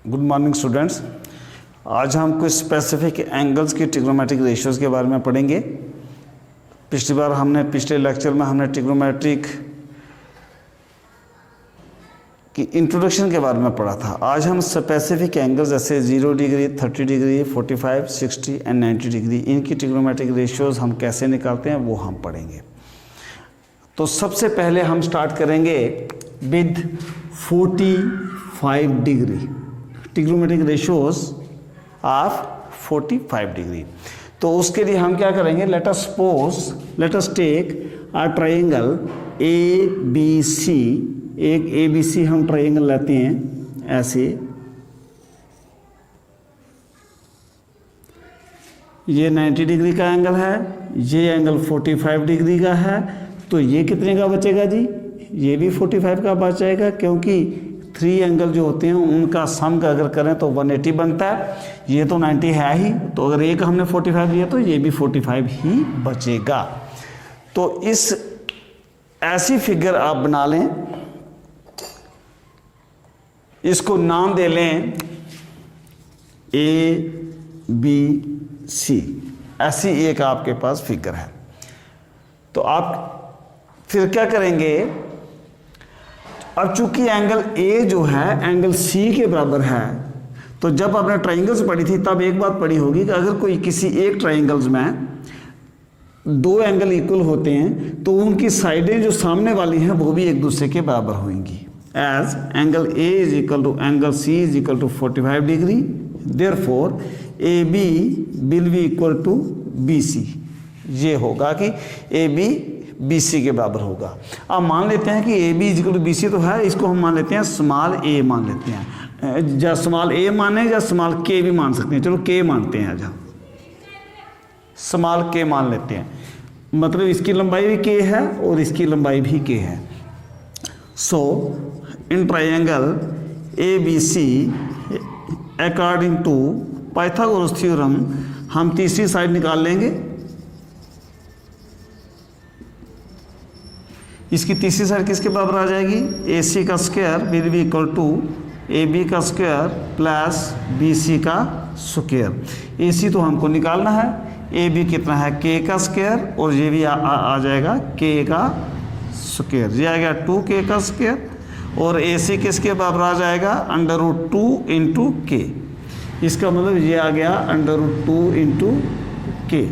Good morning students. आज हम कुछ स्पेसिफिक एंगल्स की ट्रिग्नोमेट्रिक रेशियोज़ के बारे में पढ़ेंगे। पिछले लेक्चर में हमने ट्रिग्नोमेट्रिक की इंट्रोडक्शन के बारे में पढ़ा था। आज हम स्पेसिफिक एंगल्स जैसे 0 डिग्री, 30 डिग्री, 45, 60 एंड 90 डिग्री, इनकी ट्रिग्नोमेट्रिक रेशियोज़ हम कैसे निकालते हैं वो हम पढ़ेंगे। तो सबसे पहले हम स्टार्ट करेंगे with 45 degree, trigonometric ratios of 45 degree. तो उसके लिए हम क्या करेंगे, let us take a triangle A B C. एक ए बी सी हम ट्रायंगल लेते हैं ऐसे, ये 90 डिग्री का एंगल है, ये एंगल 45 डिग्री का है। तो ये कितने का बचेगा जी, ये भी 45 का बच जाएगा, क्योंकि 3 एंगल जो होते हैं उनका सम का अगर करें तो 180 बनता है। ये तो 90 है ही, तो अगर एक हमने 45 लिया तो ये भी 45 ही बचेगा। तो इस ऐसी फिगर आप बना लें, इसको नाम दे लें ए बी सी। ऐसी एक आपके पास फिगर है। तो आप फिर क्या करेंगे, अब चूंकि एंगल ए जो है एंगल सी के बराबर है, तो जब आपने ट्रायंगल्स पढ़ी थी तब एक बात पढ़ी होगी कि अगर कोई किसी एक ट्रायंगल्स में 2 एंगल इक्वल होते हैं तो उनकी साइडें जो सामने वाली हैं वो भी एक दूसरे के बराबर होंगी। As angle A is equal to angle C is equal to 45 degree, therefore A B will be equal to B C. ये होगा कि ए बी बी सी के बराबर होगा। अब मान लेते हैं कि A B equal to B C तो है, इसको हम मान लेते हैं स्मॉल ए मान लेते हैं। या स्मॉल ए माने या स्मॉल के भी मान सकते हैं, चलो के मानते हैं, जहाँ स्मॉल के मान लेते हैं, मतलब इसकी लंबाई भी के है और इसकी लंबाई भी के है। So in triangle A B C according to Pythagoras theorem हम तीसरी साइड निकाल लेंगे। इसकी तीसरी साइड किसके बराबर आ जाएगी, ए सी का square will be equal to A B का स्क्वायर प्लस बी सी का स्क्वायर। ए सी तो हमको निकालना है, ए बी कितना है के का स्क्वायर, और ये भी आ जाएगा के का स्क्वायर, ये आ गया 2k का स्क्वायर, और ए सी किसके बराबर आ जाएगा √2 इंटू के। इसका मतलब ये आ गया √2 इंटू के।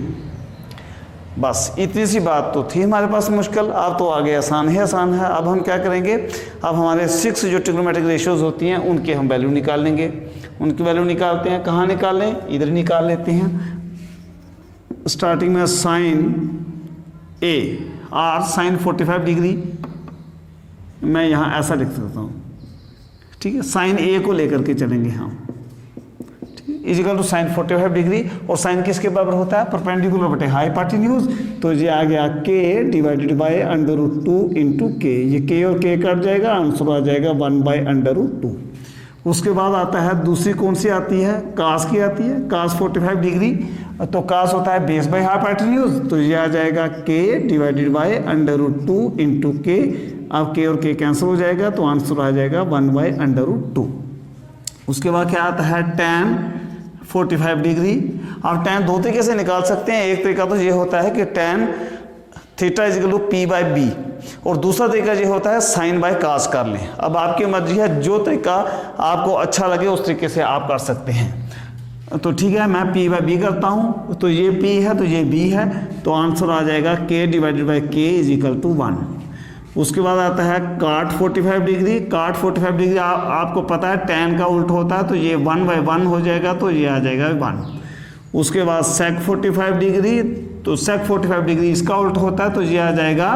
बस इतनी सी बात तो थी हमारे पास मुश्किल, अब तो आगे आसान है। अब हम क्या करेंगे, अब हमारे 6 जो ट्रिग्नोमेट्रिक रेशियोज होती हैं उनके हम वैल्यू निकाल लेंगे। उनकी वैल्यू निकालते हैं, कहाँ निकाल लें, इधर निकाल लेते हैं। स्टार्टिंग में sine A R sine 45 degree, मैं यहाँ ऐसा लिख सकता हूँ, ठीक है। साइन ए को लेकर के चलेंगे हम, इजिकल टू साइन 45 डिग्री, और साइन किसके बराबर होता है, परपेंडिकुलर बटे हाइपोटेन्यूज। तो ये आ गया के डिवाइडेड बाय √2 इंटू के। ये के और के कट जाएगा, आंसर आ जाएगा 1/√2। उसके बाद आता है दूसरी, कौन सी आती है, कास की आती है, कास 45 डिग्री। तो कास होता है बेस बाय हाइपोटेन्यूज, तो ये आ जाएगा के डिवाइडेड बाय √2 इंटू के। अब के और के कैंसिल हो जाएगा, तो आंसर आ जाएगा 1/√2। उसके बाद क्या आता है tan 45 डिग्री। अब tan 2 तरीके से निकाल सकते हैं। एक तरीका तो ये होता है कि tan theta is equal to p/b, और दूसरा तरीका ये होता है sin बाय cos कर लें। अब आपकी मर्जी है, जो तरीका आपको अच्छा लगे उस तरीके से आप कर सकते हैं। तो ठीक है, मैं p/b करता हूँ, तो ये p है तो ये b है, तो आंसर आ जाएगा k divided by k equal to 1। उसके बाद आता है cot 45 डिग्री। cot 45 डिग्री आपको पता है tan का उल्ट होता है, तो ये 1/1 हो जाएगा, तो ये आ जाएगा 1। उसके बाद sec 45 डिग्री, तो sec 45 डिग्री इसका उल्ट होता है, तो ये आ जाएगा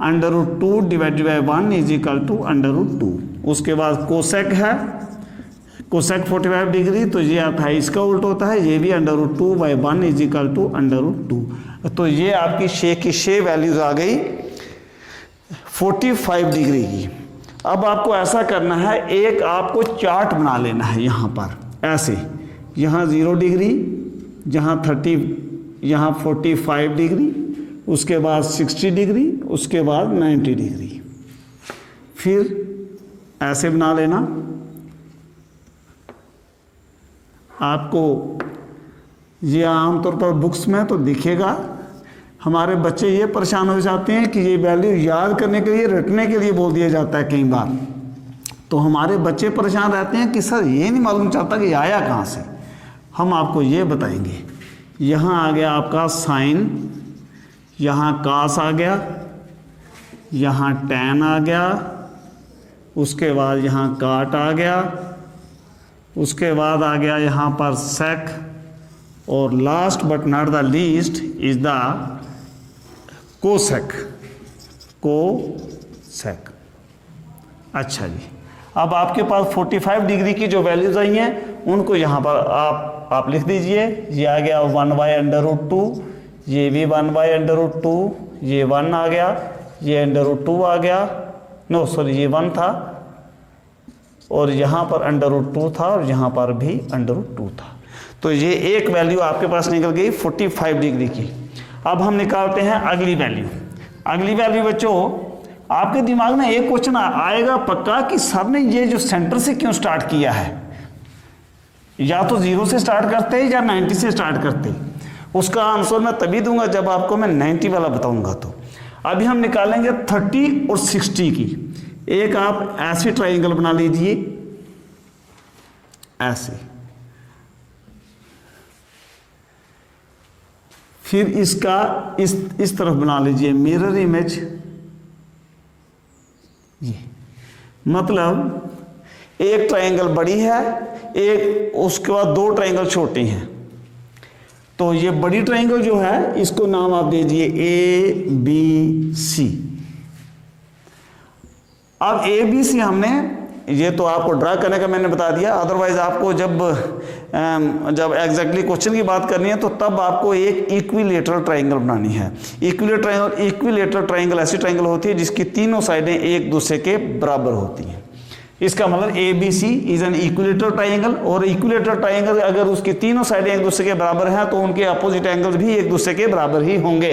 √2 डिवाइडेड बाई 1 इजिकल टू √2। उसके बाद cosec है, cosec 45 डिग्री, तो ये आता है इसका उल्ट होता है, ये भी √2/1 इजिकल टू √2। तो ये आपकी छह वैल्यूज आ गई 45 डिग्री की। अब आपको ऐसा करना है, एक आपको चार्ट बना लेना है यहाँ पर ऐसे, यहाँ 0 डिग्री, यहाँ 30, यहाँ 45 डिग्री, उसके बाद 60 डिग्री, उसके बाद 90 डिग्री। फिर ऐसे बना लेना, आपको ये आमतौर पर बुक्स में तो दिखेगा। हमारे बच्चे ये परेशान हो जाते हैं कि ये वैल्यू याद करने के लिए, रटने के लिए बोल दिया जाता है कई बार, तो हमारे बच्चे परेशान रहते हैं कि सर ये नहीं मालूम चलता कि आया कहाँ से। हम आपको ये बताएंगे। यहाँ आ गया आपका साइन, यहाँ कास आ गया, यहाँ टैन आ गया, उसके बाद यहाँ काट आ गया, उसके बाद आ गया यहाँ पर सेक, और last but not the least is the cosec. Cosec. अच्छा जी, अब आपके पास 45 डिग्री की जो वैल्यूज आई हैं उनको यहाँ पर आप लिख दीजिए। ये आ गया 1/√2, ये भी 1/√2, ये 1 आ गया, ये √2 आ गया, नो सॉरी ये 1 था, और यहाँ पर √2 था, और यहाँ पर भी √2 था। तो ये एक वैल्यू आपके पास निकल गई 45 डिग्री की। अब हम निकालते हैं अगली वैल्यू। अगली वैल्यू बच्चों, आपके दिमाग में एक क्वेश्चन आएगा पक्का कि सर ने ये जो सेंटर से क्यों स्टार्ट किया है, या तो 0 से स्टार्ट करते या 90 से स्टार्ट करते। उसका आंसर मैं तभी दूंगा जब आपको मैं 90 वाला बताऊंगा। तो अभी हम निकालेंगे 30 और 60 की। एक आप ऐसे ट्राइंगल बना लीजिए, ऐसे, फिर इसका इस तरफ बना लीजिए मिरर इमेज। ये मतलब एक ट्राइंगल बड़ी है, एक उसके बाद 2 ट्राइंगल छोटी हैं। तो ये बड़ी ट्राइंगल जो है इसको नाम आप दीजिए ABC। अब ABC हमने, ये तो आपको ड्रा करने का मैंने बता दिया, अदरवाइज आपको जब एग्जैक्टली क्वेश्चन की बात करनी है तो तब आपको एक इक्विलेटरल ट्राइंगल बनानी है। इक्विलेटरल ट्राइंगल ऐसी ट्राइंगल होती है जिसकी तीनों साइडें एक दूसरे के बराबर होती हैं। इसका मतलब ABC is an equilateral triangle, और इक्विलेटरल ट्राइंगल अगर उसकी तीनों साइडें एक दूसरे के बराबर हैं तो उनके अपोजिट एंगल्स भी एक दूसरे के बराबर ही होंगे।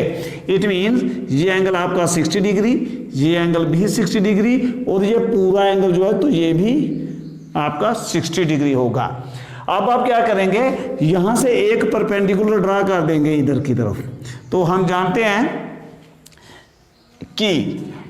इट मीन्स ये एंगल आपका 60 डिग्री, ये एंगल भी 60 डिग्री, और ये पूरा एंगल जो है तो ये भी आपका 60 डिग्री होगा। अब आप क्या करेंगे, यहां से एक परपेंडिकुलर ड्रा कर देंगे इधर की तरफ। तो हम जानते हैं कि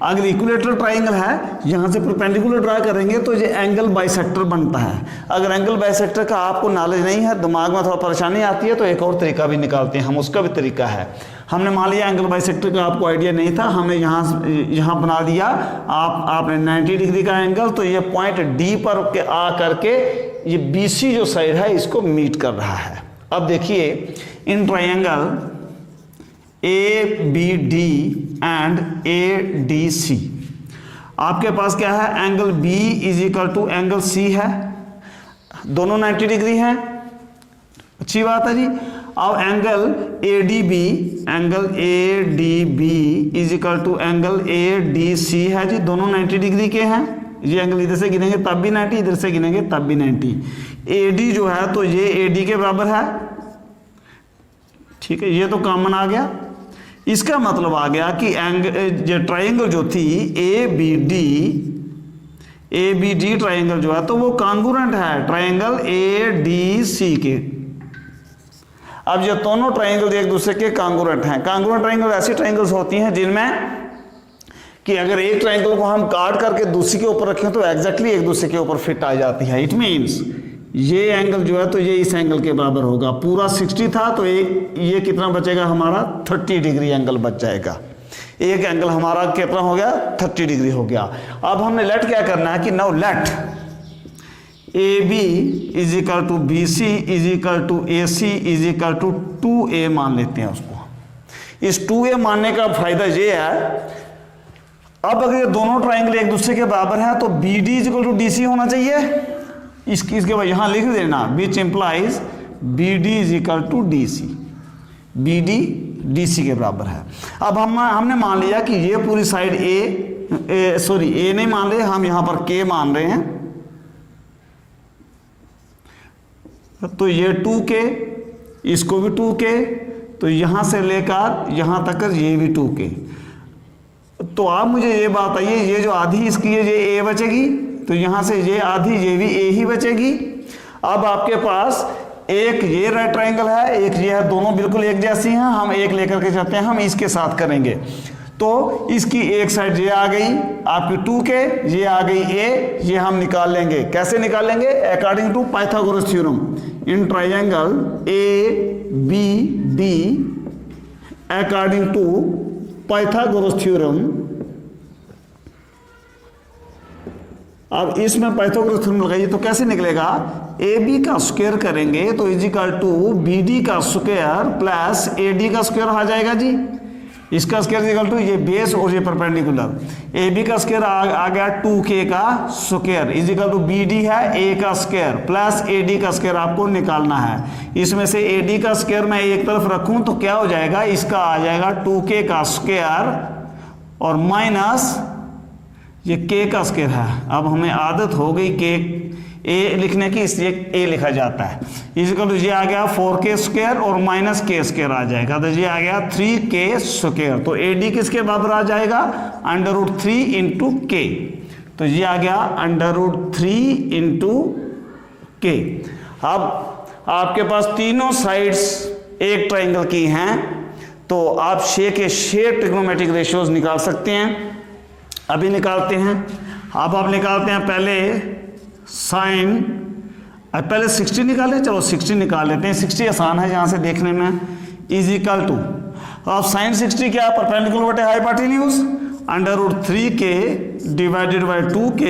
अगर इक्विलेटरल ट्राइंगल है, यहां से परपेंडिकुलर ड्रा करेंगे तो ये एंगल बाइसेक्टर बनता है। अगर एंगल बाइसेक्टर का आपको नॉलेज नहीं है, दिमाग में थोड़ा परेशानी आती है, तो एक और तरीका भी निकालते हैं हम, उसका भी तरीका है। हमने मान लिया एंगल बाइसेक्टर का आपको आइडिया नहीं था, हमने यहाँ बना दिया आपने 90 डिग्री का एंगल, तो ये पॉइंट डी पर आ करके ये BC जो साइड है इसको मीट कर रहा है। अब देखिए in triangle ABD and ADC आपके पास क्या है, angle B is equal to angle C है, दोनों 90 डिग्री हैं, अच्छी बात है जी। अब angle ADB is equal to angle ADC है जी, दोनों 90 डिग्री के हैं। ये एंगल इधर से गिनेंगे तब भी 90, इधर से गिनेंगे तब भी 90। AD जो है तो ये AD के बराबर है, ठीक है, ये तो कॉमन आ गया। इसका मतलब आ गया कि जो ट्राइंगल जो थी ABD ट्राइंगल जो है तो वो कॉन्ग्रुएंट है ट्राइंगल ADC के। अब ये दोनों ट्राइंगल एक दूसरे के कॉन्ग्रुएंट हैं। कॉन्ग्रुएंट ट्राइंगल ऐसी ट्राइंगल्स होती हैं जिनमें कि अगर एक ट्राइंगल को हम काट करके दूसरी के ऊपर रखें तो एग्जैक्टली एक दूसरे के ऊपर फिट आ जाती है। इट मीन्स ये एंगल जो है तो ये इस एंगल के बराबर होगा। पूरा 60 था तो ये कितना बचेगा हमारा, 30 डिग्री एंगल बच जाएगा। एक एंगल हमारा कितना हो गया, 30 डिग्री हो गया। अब हमने लेट क्या करना है कि now let AB is equal to BC is equal to AC is equal to 2A मान लेते हैं उसको। इस 2A मानने का फायदा ये है, अब अगर ये दोनों ट्राइंगल एक दूसरे के बराबर हैं तो BD is equal to DC होना चाहिए। इसके बाद यहां लिख देना which implies BD is equal to DC। BD DC के बराबर है। अब हमने मान लिया कि ये पूरी साइड A नहीं मान रहे, हम यहां पर K मान रहे हैं, तो ये 2K, इसको भी 2K, तो यहां से लेकर यहां तक ये भी 2K। तो आप मुझे ये बताइए, ये जो आधी इसकी है ये A बचेगी, तो यहां से ये आधी ये भी A ही बचेगी। अब आपके पास एक ये राइट ट्रायंगल है, एक ये है, दोनों बिल्कुल एक जैसी हैं। हम एक लेकर के चलते हैं, हम इसके साथ करेंगे। तो इसकी एक साइड ये आ गई आपकी 2k, ये आ गई a, ये हम निकाल लेंगे। कैसे निकालेंगे? According to Pythagoras theorem in triangle ABD, according to Pythagoras theorem. अब इसमें पाइथागोरस थ्योरम लगाइए तो कैसे निकलेगा? AB का स्क्वायर करेंगे तो इजिकल टू BD का स्क्वायर प्लस AD का स्क्वायर आ जाएगा जी। इसका स्क्वायर इक्वल टू ये बेस और ये परपेंडिकुलर। AB का स्क्वायर आ गया 2k का स्क्वायर इजिकल टू BD है A का स्क्वायर प्लस AD का स्क्वायर आपको निकालना है। इसमें से AD का स्क्वायर मैं एक तरफ रखूं तो क्या हो जाएगा? इसका आ जाएगा 2k का स्क्वायर और माइनस ये k का स्क्वायर है। अब हमें आदत हो गई k a लिखने की, इसलिए a लिखा जाता है। इजिकल टू ये आ गया 4k स्क्वायर और माइनस k स्क्वायर आ जाएगा, तो ये आ गया 3k स्क्वायर। तो AD किसके बराबर आ जाएगा? √3 इंटू k। तो ये आ गया √3 इंटू k। अब आपके पास तीनों साइड्स एक ट्राइंगल की हैं, तो आप के शेयर ट्रिग्नोमेट्रिक रेशियोज निकाल सकते हैं। अभी निकालते हैं। अब आप निकालते हैं पहले साइन, पहले 60 निकालें। चलो 60 निकाल लेते हैं, 60 आसान है यहाँ से देखने में। इजिकल टू, अब साइन 60 क्या? परपेंडिकुलर बटे hypotenuse √3k divided by 2k।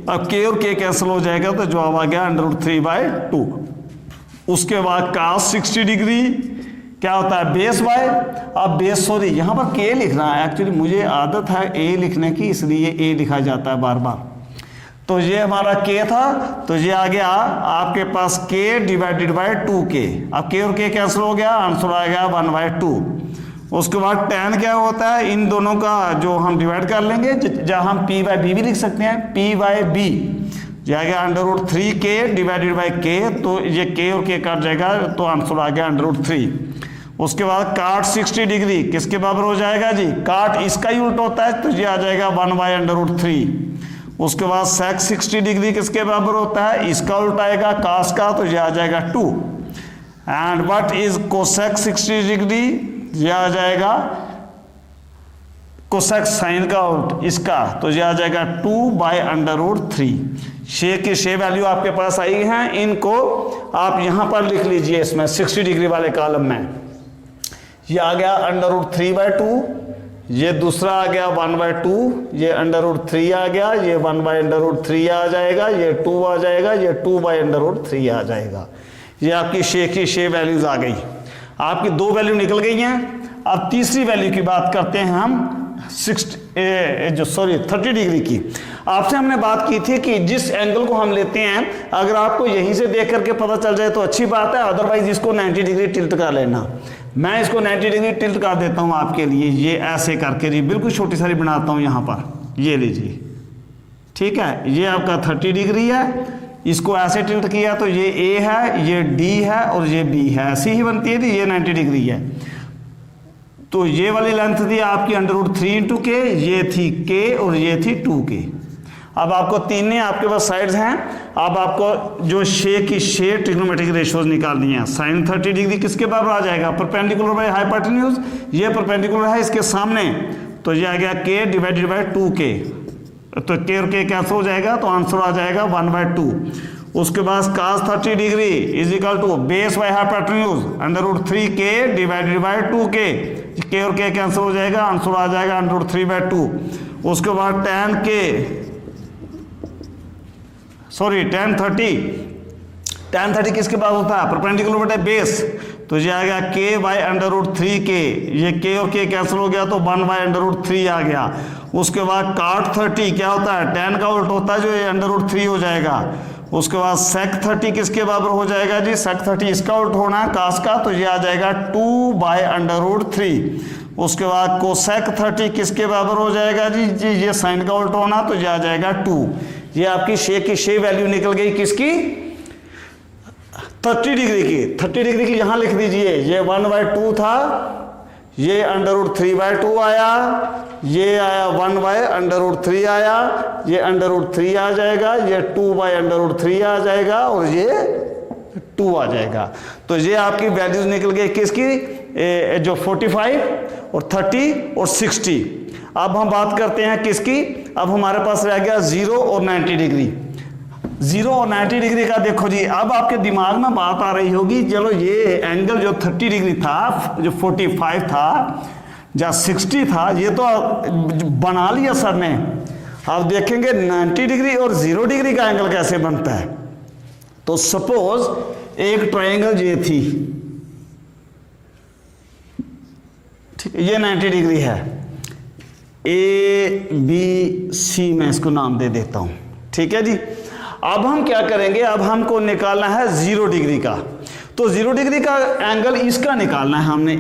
अब k और k कैंसिल हो जाएगा तो जवाब आ गया √3/2। उसके बाद cos 60 डिग्री क्या होता है? बेस बाय, अब बेस, सॉरी यहाँ पर k लिखना है, एक्चुअली मुझे आदत है a लिखने की, इसलिए a लिखा जाता है बार बार। तो ये हमारा k था, तो ये आ गया आपके पास k डिवाइडेड बाय 2k। अब k और k कैंसिल हो गया, आंसर आ गया 1/2। उसके बाद tan क्या होता है? इन दोनों का जो हम डिवाइड कर लेंगे, जहाँ हम p/b भी लिख सकते हैं, p/b ये आ गया √3k डिवाइडेड बाय k। तो ये k और k काट जाएगा तो आंसर आ गया √3। उसके बाद काट 60 डिग्री किसके बराबर हो जाएगा जी? काट इसका ही उल्टा होता है, तो ये आ जाएगा 1/√3। उसके बाद सेक 60 डिग्री किसके बराबर होता है? इसका उल्टा आएगा कास का, तो ये आ जाएगा 2। And what is cosec 60 degree? ये आ जाएगा कोसेक साइन का उल्ट इसका, तो ये आ जाएगा 2/√3। शे की शे वैल्यू आपके पास आई हैं, इनको आप यहां पर लिख लीजिए। इसमें 60 डिग्री वाले कॉलम में ये आ गया √3/2, ये दूसरा आ गया 1/2, ये √3 आ गया, ये 1/√3 आ जाएगा, ये 2 आ जाएगा, ये 2/√3 आ जाएगा। ये आपकी शे की शे वैल्यूज आ गई। आपकी 2 वैल्यू निकल गई हैं। अब तीसरी वैल्यू की बात करते हैं हम 30 डिग्री की। आपसे हमने बात की थी कि जिस एंगल को हम लेते हैं, अगर आपको यहीं से देख करके पता चल जाए तो अच्छी बात है, अदरवाइज इसको 90 डिग्री टिल्ट कर लेना। मैं इसको 90 डिग्री टिल्ट कर देता हूं आपके लिए, ये ऐसे करके जी बिल्कुल छोटी सारी बनाता हूं यहां पर, ये लीजिए, ठीक है। ये आपका 30 डिग्री है, इसको ऐसे टिल्ट किया तो ये A है, ये D है और ये B है, ऐसी ही बनती है, ये 90 डिग्री है। तो ये वाली लेंथ थी आपकी √3 इंटू k, ये थी k और ये थी 2k। अब आपको तीन आपके पास साइड्स हैं। अब आपको जो शे की शे ट्रिग्नोमेट्रिक रेशियोज निकालनी है। साइन 30 डिग्री किसके बराबर आ जाएगा? परपेंडिकुलर बाय हाइपोटेन्यूज, ये परपेंडिकुलर है इसके सामने, तो ये आ गया k डिवाइडेड बाय 2k। तो k और k कैंसिल हो जाएगा, तो आंसर आ जाएगा 1/2। उसके बाद cos 30 degree is equal to base by hypotenuse √3k divided by 2k। k और k कैंसिल हो जाएगा, आंसर आ जाएगा √3/2। उसके बाद tan 30 किसके पास होता है? परपेंडिकुलर बटे बेस, तो ये आ गया k/√3k। ये k और k कैंसिल हो गया तो 1/√3 आ गया। उसके बाद cot 30 क्या होता है? tan का उल्ट होता है, जो ये √3 हो जाएगा। उसके बाद sec 30 किसके बराबर हो जाएगा जी? sec 30 इसका उल्ट होना है cos का, तो ये आ जाएगा 2/√3। उसके बाद cosec 30 किसके बराबर हो जाएगा जी? ये sin का उल्ट होना, तो ये आ जाएगा 2। ये आपकी शे की शे वैल्यू निकल गई किसकी? 30 डिग्री की। 30 डिग्री की यहां लिख दीजिए, ये 1/2 था, ये √3/2 आया, ये आया 1/√3 आया, ये √3 आ जाएगा, ये 2/√3 आ जाएगा और ये 2 आ जाएगा। तो ये आपकी वैल्यूज निकल गई किसकी, जो 45 और 30 और 60। अब हम बात करते हैं किसकी, अब हमारे पास रह गया 0 और 90 डिग्री। 0 और 90 डिग्री का देखो जी, अब आपके दिमाग में बात आ रही होगी, चलो ये एंगल जो 30 डिग्री था, जो 45 था या 60 था, ये तो बना लिया सर ने। अब देखेंगे 90 डिग्री और 0 डिग्री का एंगल कैसे बनता है। तो सपोज एक ट्रायंगल ये थी, ठीक है, ये 90 डिग्री है, ABC मैं इसको नाम दे देता हूं, ठीक है जी। अब हम क्या करेंगे, अब हमको निकालना है 0 डिग्री का। तो 0 डिग्री का एंगल इसका निकालना है हमने,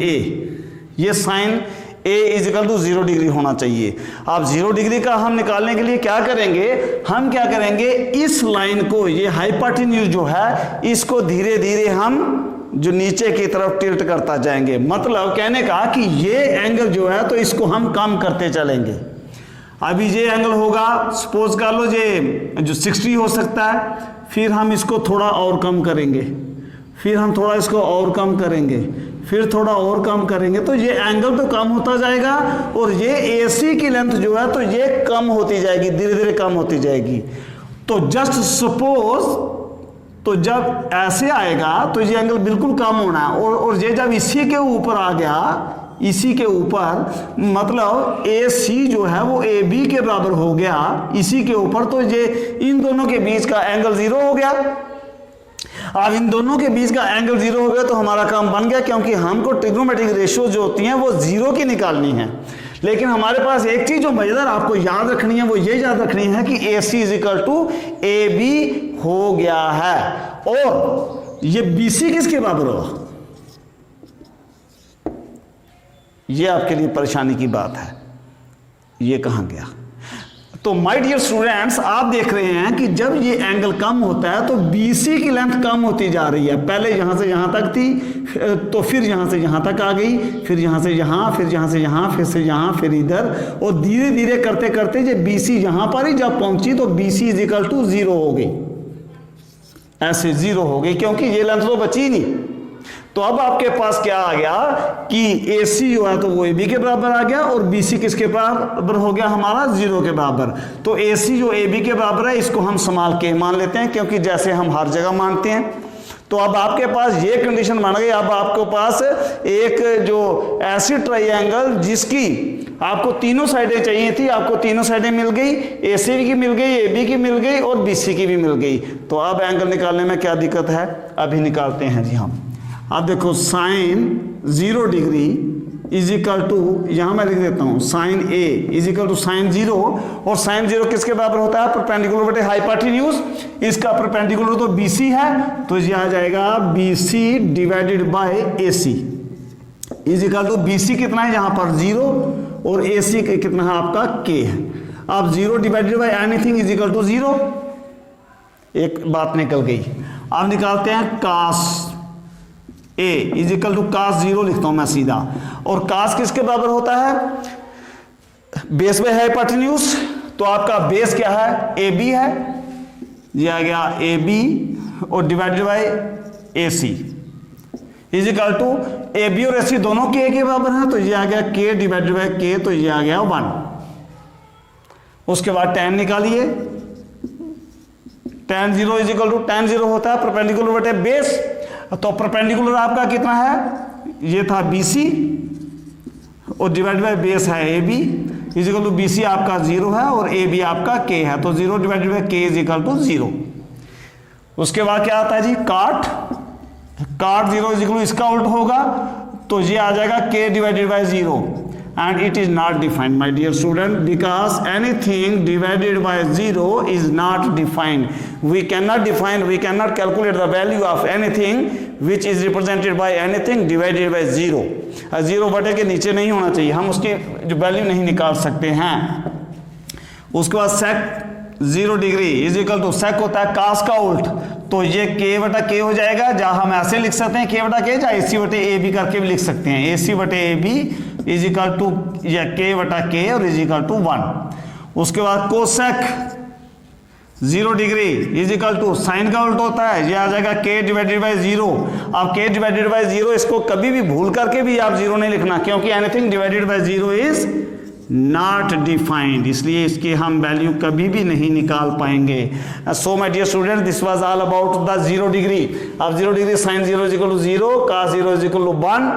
ये sine A equal to 0 degree होना चाहिए। अब 0 डिग्री का हम निकालने के लिए क्या करेंगे, हम क्या करेंगे, इस लाइन को, ये हाइपोटेन्यूज जो है, इसको धीरे धीरे हम जो नीचे की तरफ टिल्ट करता जाएंगे। मतलब कहने का कि ये एंगल जो है तो इसको हम कम करते चलेंगे। अभी ये एंगल होगा, सपोज कर लो ये जो 60 हो सकता है, फिर हम इसको थोड़ा और कम करेंगे, फिर हम थोड़ा इसको और कम करेंगे, फिर थोड़ा और कम करेंगे, तो ये एंगल तो कम होता जाएगा और ये AC की लेंथ जो है तो ये कम होती जाएगी, धीरे धीरे कम होती जाएगी। तो जस्ट सपोज, तो जब ऐसे आएगा तो ये एंगल बिल्कुल कम होना है, और ये जब इसी के ऊपर आ गया, इसी के ऊपर, मतलब AC जो है वो AB के बराबर हो गया इसी के ऊपर, तो ये इन दोनों के बीच का एंगल 0 हो गया। अब इन दोनों के बीच का एंगल 0 हो गया तो हमारा काम बन गया, क्योंकि हमको ट्रिग्नोमेट्रिक रेशियो जो होती हैं वो 0 की निकालनी है। लेकिन हमारे पास एक चीज जो मजेदार आपको याद रखनी है, वो ये याद रखनी है कि AC इजिकल टू AB हो गया है, और ये BC किसके बराबर होगा, ये आपके लिए परेशानी की बात है, ये कहां गया। तो माय डियर स्टूडेंट्स, आप देख रहे हैं कि जब ये एंगल कम होता है तो BC की लेंथ कम होती जा रही है। पहले यहां से यहां तक थी, तो फिर यहां से यहां तक आ गई, फिर यहां से यहां, फिर यहां से यहां, फिर से यहां, फिर इधर, और धीरे धीरे करते करते जब BC यहां पर ही जब पहुंची तो BC इजिकल टू 0 हो गई, ऐसे 0 हो गई, क्योंकि ये लेंथ तो बची ही नहीं। तो अब आपके पास क्या आ गया कि AC जो है तो वो AB के बराबर आ गया, और BC किसके बराबर हो गया, हमारा 0 के बराबर। तो AC जो AB के बराबर है, इसको हम संभाल के मान लेते हैं, क्योंकि जैसे हम हर जगह मानते हैं। तो अब आपके पास ये कंडीशन बन गई। अब आपके पास एक जो ऐसी ट्रायंगल जिसकी आपको तीनों साइडें चाहिए थी, आपको तीनों साइडें मिल गई, AC की मिल गई, AB की मिल गई और BC की भी मिल गई। तो अब एंगल निकालने में क्या दिक्कत है, अभी निकालते हैं जी हम। अब देखो साइन 0 डिग्री इजिकल टू, यहां मैं लिख देता हूं sine A equal to sine 0, और साइन 0 किसके बराबर होता है, परपेंडिकुलर बटे हाइपोटेन्यूज। इसका परपेंडिकुलर तो BC है, तो ये आ जाएगा BC divided by AC equal to BC कितना है यहां पर 0, और AC कितना है आपका K है। अब 0 divided by anything equal to 0, एक बात निकल गई। अब निकालते हैं cos A equal to cos 0 लिखता हूं मैं सीधा, और कास किसके बराबर होता है, बेस बाय हाइपोटेन्यूज। तो आपका बेस क्या है, AB है, ये आ गया AB, और divided by AC equal to AB और AC दोनों K के बराबर है, तो ये आ गया K डिवाइडेड बाय K, तो ये आ गया 1। उसके बाद tan निकालिए, tan 0 इजिकल टू, tan 0 होता है परपेंडिकुलर बटे बेस, तो परपेंडिकुलर आपका कितना है, ये था BC, और डिवाइड बाय बेस है AB इजिकल टू BC आपका 0 है, और AB आपका K है, तो 0 divided by K equal to 0। उसके बाद क्या आता है जी, काट 0 इजिकल टू इसका उल्ट होगा, तो ये आ जाएगा K divided by 0, and it is not defined, my dear student, because anything divided by 0 is not defined. We cannot define, we cannot calculate the value of anything which is represented by anything divided by 0. 0 बटे के नीचे नहीं होना चाहिए, हम उसकी जो value नहीं निकाल सकते हैं। उसके बाद sec 0 degree is equal to sec होता है कास का उल्ट, तो ये K बटा K हो जाएगा, जहां हम ऐसे लिख सकते हैं K बटा K, जहां AC बटे AB करके भी लिख सकते हैं, AC बटे AB इज इक्वल टू या K बटा K और इज इक्वल टू 1। उसके बाद cosec 0 degree is equal to, sine का उल्टा होता है, ये आ जाएगा k डिवाइडेड बाई 0। अब k डिवाइडेड बाई 0 इसको कभी भी भूल करके भी आप 0 नहीं लिखना, क्योंकि anything divided by 0 is not defined, इसलिए इसकी हम वैल्यू कभी भी नहीं निकाल पाएंगे। So my dear student, this was all about the 0 degree. अब 0 degree sine 0 is equal to 0, cos 0 is equal to 1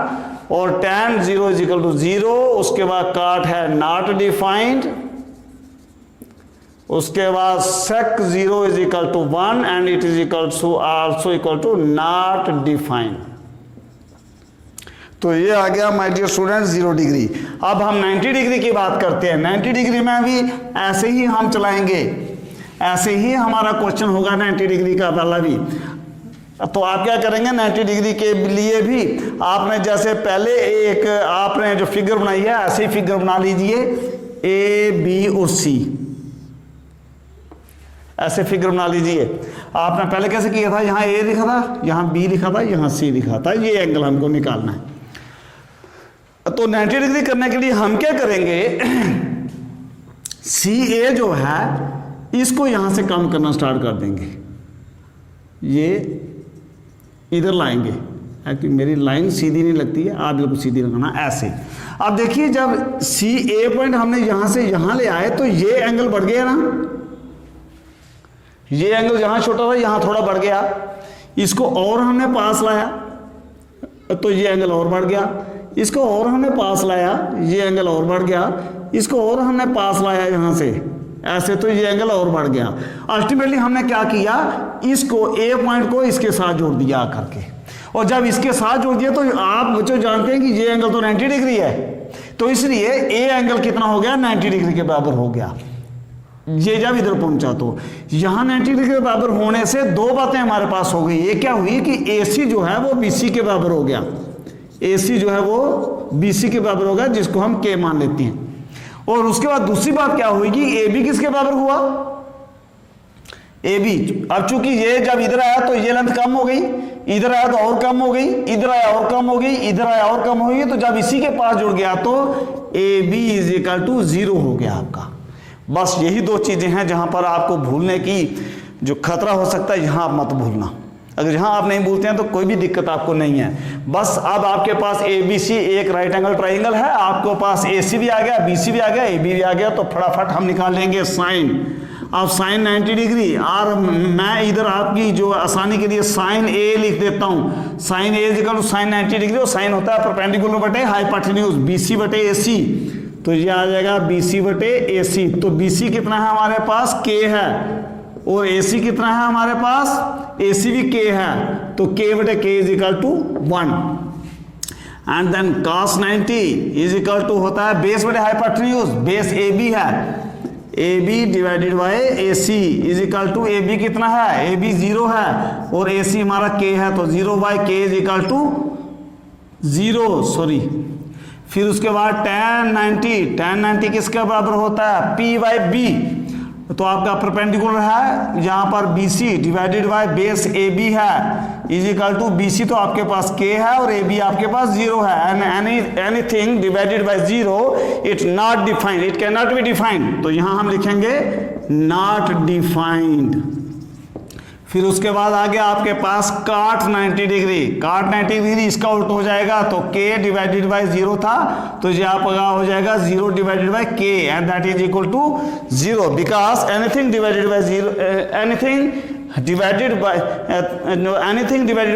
और tan 0 इज इक्वल टू 0। उसके बाद काट है नॉट डिफाइंड, उसके बाद sec 0 is equal to 1 and it is equal to also equal to not defined. तो ये आ गया माय डियर स्टूडेंट 0 डिग्री। अब हम 90 डिग्री की बात करते हैं। 90 डिग्री में भी ऐसे ही हम चलाएंगे, ऐसे ही हमारा क्वेश्चन होगा 90 डिग्री का वाला भी। तो आप क्या करेंगे 90 डिग्री के लिए भी आपने जैसे पहले एक आपने जो फिगर बनाई है ऐसे ही फिगर बना लीजिए, ए बी और सी, ऐसे फिगर बना लीजिए। आपने पहले कैसे किया था, यहाँ ए लिखा था, यहाँ बी लिखा था, यहाँ सी लिखा था, ये एंगल हमको निकालना है। तो 90 डिग्री करने के लिए हम क्या करेंगे, सी ए जो है इसको यहां से कम करना स्टार्ट कर देंगे, ये इधर लाएंगे। एक्चुअली मेरी लाइन सीधी नहीं लगती है, आप बिल्कुल सीधी लगाना ऐसे। अब देखिए जब सी ए पॉइंट हमने यहां से यहां ले आए तो ये एंगल बढ़ गया ना, ये एंगल जहां छोटा था यहां थोड़ा बढ़ गया, इसको और हमने पास लाया तो ये एंगल और बढ़ गया, इसको और हमने पास लाया, ये एंगल और बढ़ गया, इसको और हमने पास लाया यहाँ से ऐसे, तो ये एंगल और बढ़ गया। अल्टीमेटली हमने क्या किया, इसको ए पॉइंट को इसके साथ जोड़ दिया करके, और जब इसके साथ जोड़ दिया तो आप बच्चों जानते हैं कि ये एंगल तो 90 डिग्री है, तो इसलिए ए एंगल कितना हो गया, 90 डिग्री के बराबर हो गया। ये जब इधर पहुंचा तो यहाँ 90 डिग्री के बराबर होने से दो बातें हमारे पास हो गई। ये क्या हुई कि AC जो है वो BC के बराबर हो गया, AC जो है वो BC के बराबर होगा, जिसको हम K मान लेते हैं। और उसके बाद दूसरी बात क्या हुई कि AB किसके बराबर हुआ, AB। अब चूंकि ये जब इधर आया तो ये लेंथ कम हो गई, इधर आया तो और कम हो गई, इधर आया और कम हो गई, इधर आया और कम हो गई, तो जब इसी के पास जुड़ गया तो AB इज इक्वल टू 0 हो गया आपका। बस यही दो चीजें हैं जहां पर आपको भूलने की जो खतरा हो सकता है, यहां आप मत भूलना। अगर यहाँ आप नहीं भूलते हैं तो कोई भी दिक्कत आपको नहीं है। बस अब आपके पास ABC एक राइट एंगल ट्राइंगल है, आपके पास AC भी आ गया, BC भी आ गया, AB भी आ गया, तो फटाफट हम निकाल लेंगे साइन। अब साइन 90 डिग्री, और मैं इधर आपकी जो आसानी के लिए साइन A लिख देता हूँ। Sine A equal to sine 90 degree, और साइन होता है परपेंडिकुलर बटे हाइपोटेन्यूज, BC बटे AC, तो ये आ जाएगा BC बटे AC। तो BC कितना है हमारे पास, K है, और AC कितना है हमारे पास, AC भी K है, तो K बटे K is equal to 1। And then cos 90 is equal to होता है बेस बटे हाइपोटेन्यूज, बेस AB है, AB divided by AC is equal to, AB कितना है, AB 0 है, और AC हमारा K है, तो 0 by K is equal to 0, sorry. फिर उसके बाद tan 90 किसके बराबर होता है, P बाय B, तो आपका परपेंडिकुलर है यहाँ पर BC divided by base AB है, इज इक्वल टू BC, तो आपके पास K है और AB आपके पास 0 है। And anything divided by 0 it not defined, it can not be defined, तो यहाँ हम लिखेंगे नॉट डिफाइंड। फिर उसके बाद आ गया आपके पास काट 90 डिग्री, काट 90 डिग्री इसका उल्टा हो जाएगा, तो K डिवाइडेड बाय 0 था, तो ये आपका हो जाएगा 0 divided by K, and that is equal to 0, because anything divided by 0, anything divided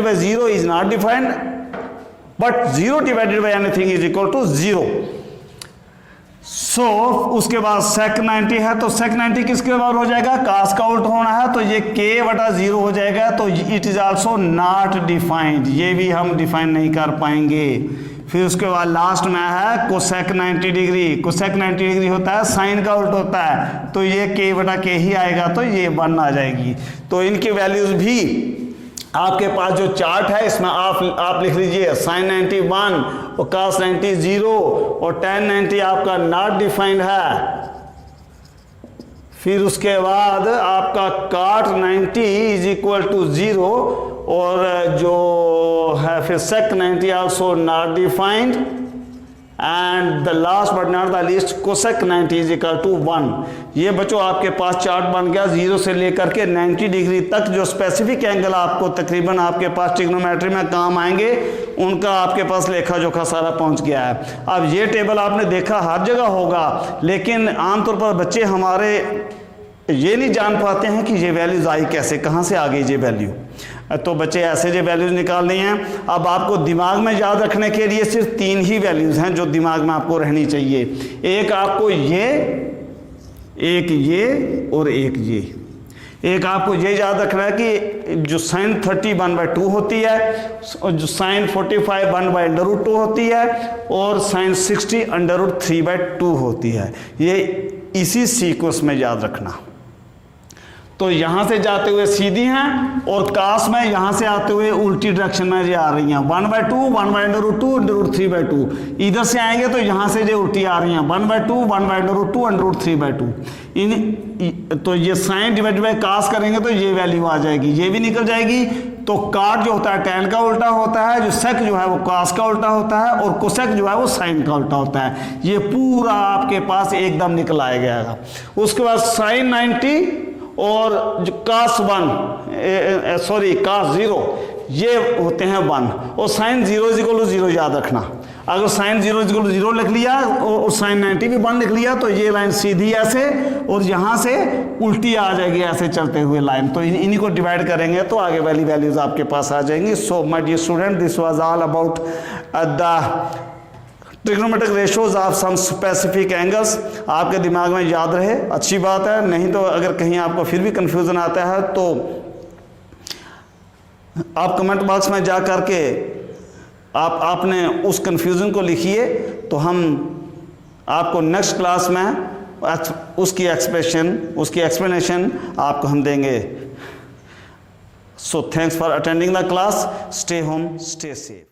by 0 is not defined, but 0 divided by anything is equal to 0। उसके बाद sec 90 है, तो sec 90 किसके बराबर हो जाएगा, cos का उल्टा होना है, तो ये K बटा 0 हो जाएगा, तो it is also not defined, ये भी हम डिफाइन नहीं कर पाएंगे। फिर उसके बाद लास्ट में है cosec 90 डिग्री, cosec 90 डिग्री होता है साइन का उल्टा होता है, तो ये K बटा K ही आएगा, तो ये 1 आ जाएगी। तो इनकी वैल्यूज भी आपके पास जो चार्ट है इसमें आप लिख लीजिए साइन 90 1 और cos 90 0 और tan 90 आपका नॉट डिफाइंड है। फिर उसके बाद आपका cot 90 इज इक्वल टू 0, और जो है फिर sec 90 also not defined, and the last but not the least cosec 90 is equal to 1। ये बच्चों आपके पास चार्ट बन गया 0 से लेकर के 90 डिग्री तक। जो स्पेसिफिक एंगल आपको तकरीबन आपके पास ट्रिग्नोमेट्री में काम आएंगे उनका आपके पास लेखा जोखा सारा पहुंच गया है। अब ये टेबल आपने देखा हर जगह होगा, लेकिन आमतौर पर बच्चे हमारे ये नहीं जान पाते हैं कि ये वैल्यूज़ आई कैसे, कहाँ से आ गई ये वैल्यू। तो बच्चे ऐसे जो वैल्यूज़ निकालनी हैं। अब आपको दिमाग में याद रखने के लिए सिर्फ 3 ही वैल्यूज़ हैं जो दिमाग में आपको रहनी चाहिए। एक आपको ये, एक ये और एक ये। एक आपको ये याद रखना है कि जो sin 30 1/2 होती है, और जो sin 45 1/√2 होती है, और sin 60 √3/2 होती है। ये इसी सीक्वेंस में याद रखना। तो यहाँ से जाते हुए सीधी हैं और कास में यहाँ से आते हुए उल्टी डायरेक्शन में ये आ रही हैं 1/2 1/√2 √3/2। इधर से आएंगे तो यहाँ से जो उल्टी आ रही हैं 1/2 1/√2 √3/2। इन तो ये साइन डिवाइड बाय कास करेंगे तो ये वैल्यू आ जाएगी, ये भी निकल जाएगी। तो काट जो होता है टैन का उल्टा होता है, जो सेक जो है वो कास का उल्टा होता है, और कोसेक जो है वो साइन का उल्टा होता है। ये पूरा आपके पास एकदम निकल आएगा। उसके बाद साइन 90 और जो कास 0 ये होते हैं 1, और साइन 0 = 0 याद रखना। अगर साइन 0 = 0 लिख लिया और साइन 90 भी 1 लिख लिया तो ये लाइन सीधी ऐसे और यहाँ से उल्टी आ जाएगी ऐसे चलते हुए लाइन। तो इन्हीं को डिवाइड करेंगे तो आगे वाली वैल्यूज आपके पास आ जाएंगी। So my dear student, this was all about the trigonometric ratios of some specific angles. आपके दिमाग में याद रहे, अच्छी बात है। नहीं तो अगर कहीं आपको फिर भी कंफ्यूजन आता है तो आप कमेंट बॉक्स में जा करके आपने उस कंफ्यूजन को लिखिए, तो हम आपको नेक्स्ट क्लास में उसकी एक्सप्लेनेशन आपको हम देंगे। So thanks for attending the class. Stay home, stay safe.